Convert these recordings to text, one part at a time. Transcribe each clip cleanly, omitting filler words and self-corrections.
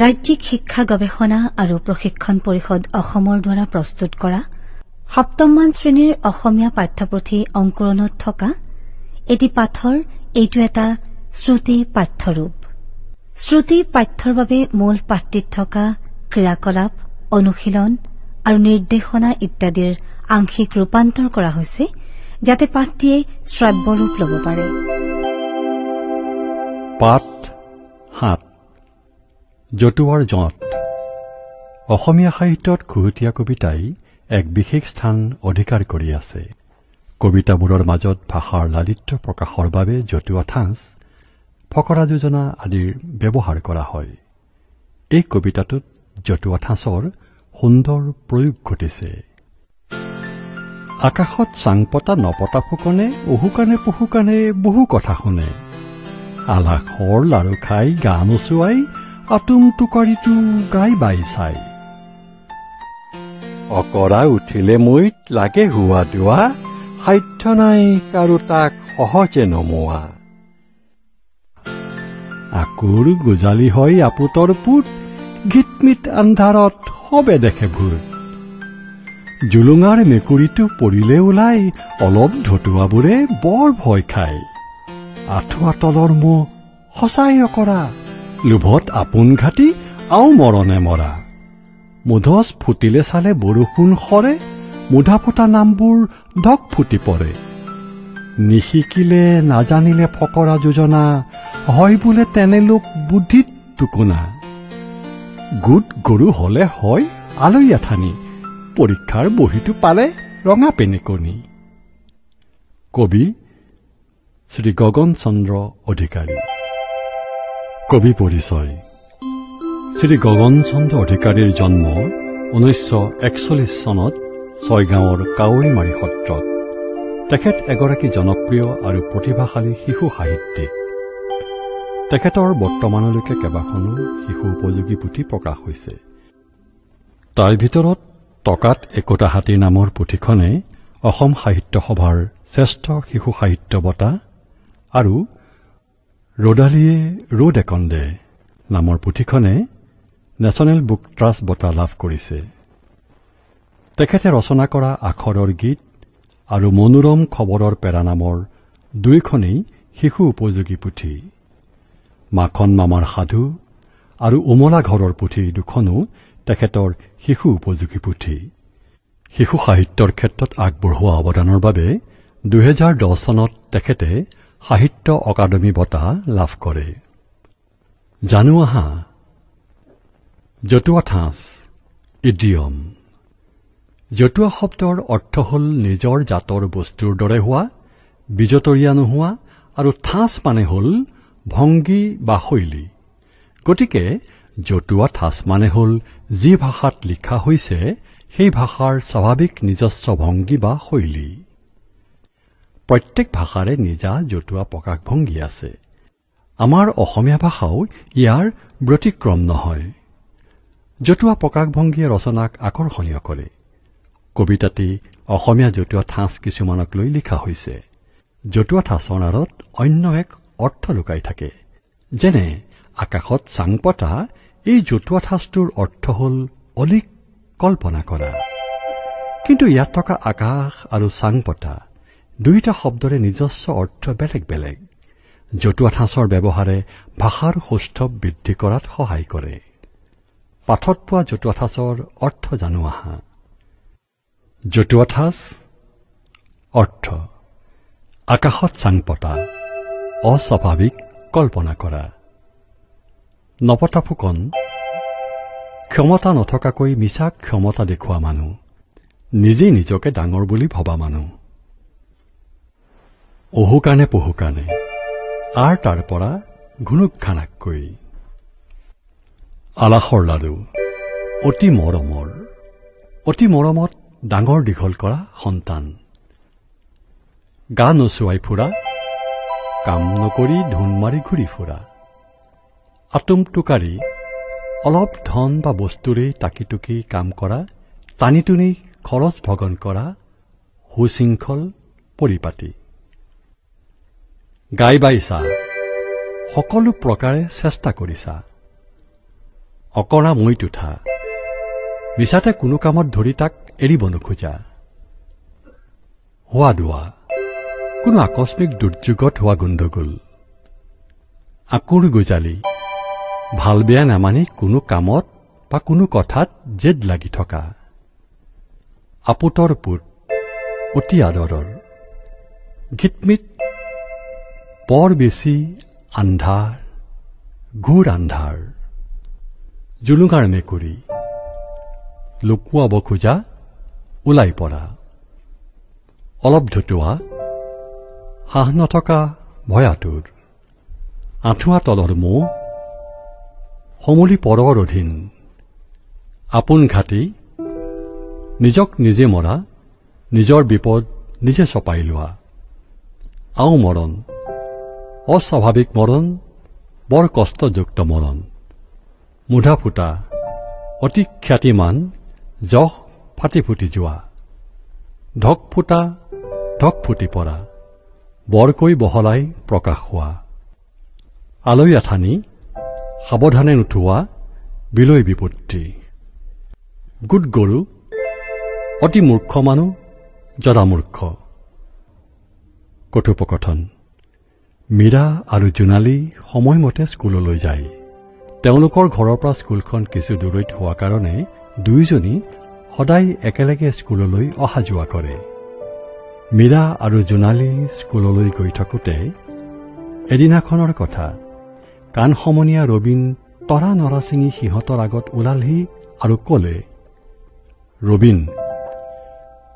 ৰাজ্যিক শিক্ষা গৱেষণা আৰু প্ৰশিক্ষণ পৰিষদ অসমৰ দ্বাৰা প্ৰস্তুত কৰা সপ্তমমান শ্ৰেণীৰ অসমীয়া পাঠ্যপুথি অংকুৰণত থকা এটি পাঠৰ এইটো এটা শ্ৰুতি পাঠ্যৰূপ। শ্ৰুতি পাঠ্যৰ বাবে মূল পাঠটিত থকা ক্ৰিয়াকলাপ, অনুশীলন আৰু নিৰ্দেশনা ইত্যাদিৰ আংশিক ৰূপান্তৰ কৰা হৈছে যাতে পাঠটিয়ে শ্ৰাব্য ৰূপ ল'ব পাৰে। পাঠ ৭ জতুৱাৰ জঁট। অসমীয়া সাহিত্যত খুহুতীয়া কবিতাই এক বিশেষ স্থান অধিকাৰ কৰি আছে। কবিতাবোৰৰ মাজত ভাষাৰ লালিত্য প্ৰকাশৰ বাবে জতুৱা ঠাঁচ, ফকৰা যোজনা আদিৰ ব্যৱহাৰ কৰা হয়। এই কবিতাটোত জতুৱা ঠাঁচৰ সুন্দৰ প্ৰয়োগ ঘটিছে। আকাশত চাং পতা নপতা ফুকনে, অহুকানে পহুকানে বহু কথা শুনে। আলাসৰ লাৰু খাই গা নোচোৱাই, আতুম টোকাৰিটো গাই বাই চাই। অকৰা উঠিলে মৈত লাগে হুৱা দোৱা, সাধ্য নাই কাৰো তাক সহজে নমোৱা। আকুৰ গোজালি হয় আপুতৰ পুত, গিতমিত আন্ধাৰত সবে দেখে ভূত। জুলুঙাৰ মেকুৰীটো পৰিলে ওলাই, অলপ ধতুৱাবোৰে বৰ ভয় খায়। আঁঠুৱা তলৰ মহ সঁচাই অকৰা, লোভত আপোন ঘাটি আও মৰণে মৰা। মুধচ ফুটিলে চালে বৰষুণ সৰে, মুধা ফটা নামবোৰ ঢক ফুটি পৰে। নিশিকিলে নাজানিলে ফকৰা যোজনা, হয় বোলে তেনে লোক বুদ্ধিত টুকুনা। গোট গৰু হলে হয় আলৈ আঠানি, পৰীক্ষাৰ বহীটো পালে ৰঙা পেনেকনি। কবি শ্ৰী গগন চন্দ্ৰ অধিকাৰী। কবি পৰিচয়। শ্ৰী গগন চন্দ্ৰ অধিকাৰীৰ জন্ম 1941 চনত ছয়গাঁৱৰ কাৱৈমাৰী সত্ৰত। তেখেত এগৰাকী জনপ্ৰিয় আৰু প্ৰতিভাশালী শিশু সাহিত্যিক। তেখেতৰ বৰ্তমানলৈকে কেইবাখনো শিশু উপযোগী পুথি প্ৰকাশ হৈছে। তাৰ ভিতৰত টকাত একোটা হাতী নামৰ পুথিখনে অসম সাহিত্য সভাৰ শ্ৰেষ্ঠ শিশু সাহিত্য বঁটা আৰু ৰদালিয়ে ৰ'দ একন্দে নামৰ পুথিখনে নেশ্যনেল বুক ট্ৰাষ্ট বঁটা লাভ কৰিছে। তেখেতে ৰচনা কৰা আখৰৰ গীত আৰু মনোৰম খবৰৰ পেৰা নামৰ দুয়োখনেই শিশু উপযোগী পুথি। মাখন মামাৰ সাধু আৰু উমলা ঘৰৰ পুথি দুখনো তেখেতৰ শিশু উপযোগী পুথি। শিশু সাহিত্যৰ ক্ষেত্ৰত আগবঢ়োৱা অৱদানৰ বাবে 2010 চনত তেখেতে সাহিত্য অকাডেমী বঁটা লাভ কৰে। জানো আহা। জতুৱা ঠাঁচ ইডিয়ম। জতুৱা শব্দৰ অৰ্থ হ'ল নিজৰ জাতৰ বস্তুৰ দৰে হোৱা, বিজতৰীয়া নোহোৱা, আৰু ঠাঁচ মানে হ'ল ভংগী বা শৈলী। গতিকে জতুৱা ঠাঁচ মানে হ'ল যি ভাষাত লিখা হৈছে সেই ভাষাৰ স্বাভাৱিক নিজস্ব ভংগী বা শৈলী। প্ৰত্যেক ভাষাৰে নিজা জতুৱা প্ৰকাশভংগী আছে। আমাৰ অসমীয়া ভাষাও ইয়াৰ ব্যতিক্ৰম নহয়। জতুৱা প্ৰকাশভংগীয়ে ৰচনাক আকৰ্ষণীয় কৰে। কবিতাটি অসমীয়া জতুৱা ঠাঁচ কিছুমানক লৈ লিখা হৈছে। জতুৱা ঠাঁচৰ আঁৰত অন্য এক অৰ্থ লুকাই থাকে। যেনে আকাশত চাং পতা, এই জতুৱা ঠাঁচটোৰ অৰ্থ হ'ল অলিক কল্পনা কৰা। কিন্তু ইয়াত থকা আকাশ আৰু চাং পতা দুয়োটা শব্দৰে নিজস্ব অৰ্থ বেলেগ বেলেগ। জতুৱা ঠাঁচৰ ব্যৱহাৰে ভাষাৰ সৌষ্ঠৱ বৃদ্ধি কৰাত সহায় কৰে। পাঠত পোৱা জতুৱা ঠাঁচৰ অৰ্থ জানো আহা। জতুৱা ঠাঁচ অৰ্থ আকাশত চাং পতা, অস্বাভাৱিক কল্পনা কৰা। নপতা ফুকন ক্ষমতা নথকাকৈ মিছা ক্ষমতা দেখুওৱা মানুহ, নিজেই নিজকে ডাঙৰ বুলি ভবা মানুহ। অহুকানে পহুকানে আৰ তাৰ পৰা ঘুনুক ঘানাককৈ। আলাসৰ লাৰু অতি মৰমৰ, অতি মৰমত ডাঙৰ দীঘল কৰা সন্তান। গা নোচোৱাই ফুৰা, কাম নকৰি ধুন মাৰি ঘূৰি ফুৰা। আতুম টোকাৰি অলপ ধন বা বস্তুৰেই টাকি টুকি কাম কৰা, টানি টুনি খৰচ ভগন কৰা, সুশৃংখল পৰিপাটি। গাই বাইছা সকলো প্ৰকাৰে চেষ্টা কৰিছা। অকৰা মৈত উঠা, মিছাতে কোনো কামত ধৰি তাক এৰিব নোখোজা, হোৱা দোৱা, কোনো আকস্মিক দুৰ্যোগত হোৱা গণ্ডগোল, আকুৰ গোজালি, ভাল বেয়া নামানি কোনো কামত বা কোনো কথাত জেদ লাগি থকা, আপুতৰ পুত, অতি আদৰৰ, গিতমিত, বৰ বেছি আন্ধাৰ, ঘোৰ আন্ধাৰ, জুলুঙাৰ মেকুৰী, লুকুৱাব খোজা, ওলাই পৰা, অলপ ধুতুৱা, হাঁহ নথকা ভয়াতুৰ, আঁঠুৱা তলৰ মৌ, সমূলি পৰৰ অধীন, আপোন ঘাটি, নিজক নিজে মৰা, নিজৰ বিপদ নিজে চপাই লোৱা, আও মৰণ, অস্বাভাৱিক মৰণ, বৰ কষ্টযুক্ত মৰণ, মুধা ফুটা, অতি খ্যাতিমান, যশ ফাটি ফুটি যোৱা, ঢক ফুটা, ঢক ফুটি পৰা, বৰকৈ বহলাই প্ৰকাশ হোৱা, আলৈ আঠানি, সাৱধানে নুঠোৱা, বিলৈ বিপত্তি, গোট গৰু, অতি মূৰ্খ মানুহ, জদামূৰ্খ। কথোপকথন। মীৰা আৰু জোনালী সময়মতে স্কুললৈ যায়। তেওঁলোকৰ ঘৰৰ পৰা স্কুলখন কিছু দূৰৈত হোৱা কাৰণে দুয়োজনী সদায় একেলগে স্কুললৈ অহা যোৱা কৰে। মীৰা আৰু জোনালী স্কুললৈ গৈ থাকোঁতে এদিনাখনৰ কথা। কাণ সমনীয়া ৰবীন তৰা নৰা ছিঙি সিহঁতৰ আগত ওলালহি আৰু কলে, ৰবীন,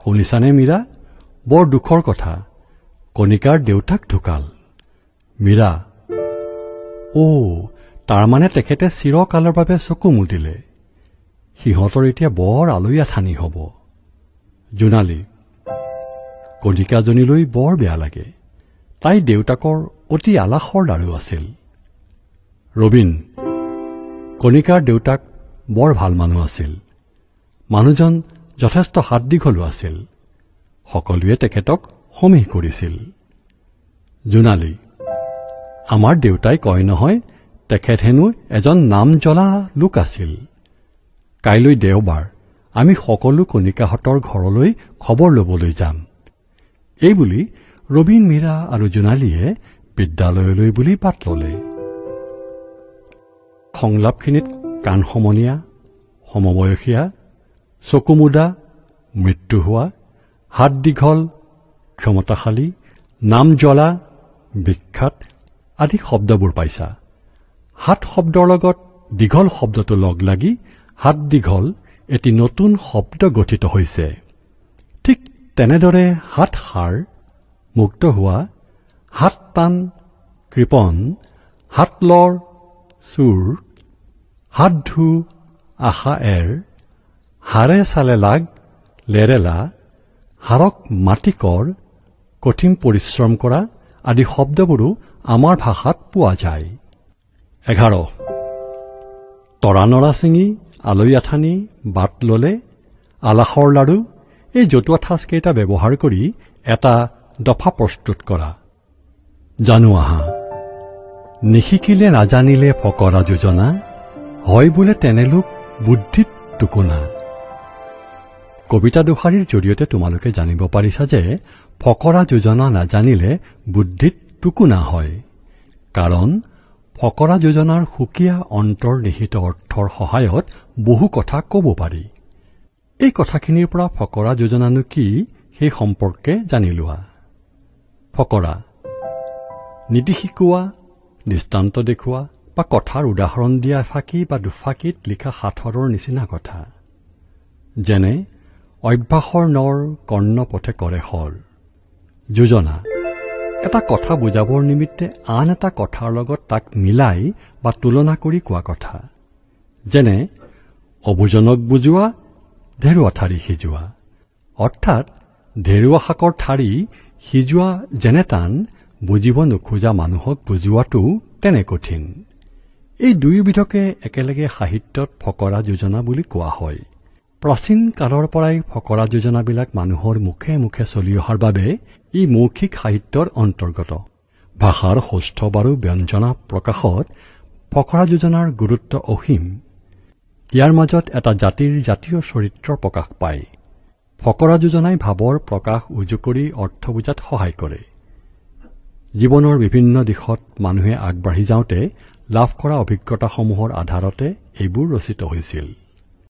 শুনিছানে মীৰা, বৰ দুখৰ কথা, কণিকাৰ দেউতাক ঢুকাল। মীৰা, তাৰমানে তেখেতে চিৰকালৰ বাবে চকু মুদিলে। সিহঁতৰ এতিয়া বৰ আলৈ আথানি হব। জোনালী, কণিকাজনীলৈ বৰ বেয়া লাগে, তাই দেউতাকৰ অতি আলাসৰ লাৰু আছিল। ৰবীন, কণিকাৰ দেউতাক বৰ ভাল মানুহ আছিল। মানুহজন যথেষ্ট হাত দীঘলো আছিল। সকলোৱে তেখেতক সমীহ কৰিছিল। জোনালী, আমাৰ দেউতাই কয় নহয়, তেখেত হেনো এজন নাম জ্বলা লোক আছিল। কাইলৈ দেওবাৰ, আমি সকলো কণিকাহঁতৰ ঘৰলৈ খবৰ ল'বলৈ যাম। এইবুলি ৰবীন, মীৰা আৰু জোনালীয়ে বিদ্যালয়লৈ বুলি বাট ললে। সংলাপখিনিত কাণ সমনীয়া, সমবয়সীয়া, চকুমুদা, মৃত্যু হোৱা, হাত দীঘল, ক্ষমতাশালী, নাম জ্বলা, বিখ্যাত আদি শব্দবোৰ পাইছা। হাত শব্দৰ লগত দীঘল শব্দটো লগ লাগি হাত দীঘল এটি নতুন শব্দ গঠিত হৈছে। ঠিক তেনেদৰে হাত সাৰ, মুক্ত হোৱা, হাত টান, কৃপণ, হাত লৰ, চোৰ, হাত ধু, আশা এৰ, হাড়ে চালে লাগ, লেৰেলা, হাড়ক মাটি কৰ, কঠিন পৰিশ্ৰম কৰা আদি শব্দবোৰো আমাৰ ভাষাত পোৱা যায়। 11 তৰা নৰা ছিঙি আলৈ আথানি বাট ললে, আলাসৰ লাড়ু, এই জতুৱা ঠাঁচকেইটা ব্যৱহাৰ কৰি এটা দফা প্ৰস্তুত কৰা। জানো আহা, নিশিকিলে নাজানিলে ফকৰা যোজনা, হয় বোলে তেনেলোক বুদ্ধিত টুকুনা। কবিতা দুষাৰীৰ জৰিয়তে তোমালোকে জানিব পাৰিছা যে ফকৰা যোজনা নাজানিলে বুদ্ধিত টুকুনা হয়। কাৰণ ফকৰা যোজনাৰ সুকীয়া অন্তৰ্নিহিত অৰ্থৰ সহায়ত বহু কথা কব পাৰি। এই কথাখিনিৰ পৰা ফকৰা যোজনানো কি সেই সম্পৰ্কে জানি লোৱা। ফকৰা নীতি শিকোৱা, দৃষ্টান্ত দেখুওৱা বা কথাৰ উদাহৰণ দিয়া এফাকি বা দুফাকিত লিখা সাঁথৰৰ নিচিনা কথা। যেনে অভ্যাসৰ নৰ কৰ্ণপথে কৰে সৰ। যোজনা এটা কথা বুজাবৰ নিমিত্তে আন এটা কথাৰ লগত তাক মিলাই বা তুলনা কৰি কোৱা কথা। যেনে অবুজনক বুজোৱা, ঢেৰুৱা ঠাৰি সিজোৱা। অৰ্থাৎ ঢেৰুৱা শাকৰ ঠাৰি সিজোৱা যেনে টান, বুজিব নোখোজা মানুহক বুজোৱাটো তেনে কঠিন। এই দুয়োবিধকে একেলগে সাহিত্যত ফকৰা যোজনা বুলি কোৱা হয়। প্ৰাচীন কালৰ পৰাই ফকৰা যোজনাবিলাক মানুহৰ মুখে মুখে চলি অহাৰ বাবে ই মৌখিক সাহিত্যৰ অন্তৰ্গত। ভাষাৰ সৌষ্ঠৱ আৰু ব্যঞ্জনা প্ৰকাশত ফকৰা যোজনাৰ গুৰুত্ব অসীম। ইয়াৰ মাজত এটা জাতিৰ জাতীয় চৰিত্ৰ প্ৰকাশ পায়। ফকৰা যোজনাই ভাৱৰ প্ৰকাশ উজু কৰি অৰ্থ বুজাত সহায় কৰে। জীৱনৰ বিভিন্ন দিশত মানুহে আগবাঢ়ি যাওঁতে লাভ কৰা অভিজ্ঞতাসমূহৰ আধাৰতে এইবোৰ ৰচিত হৈছিল।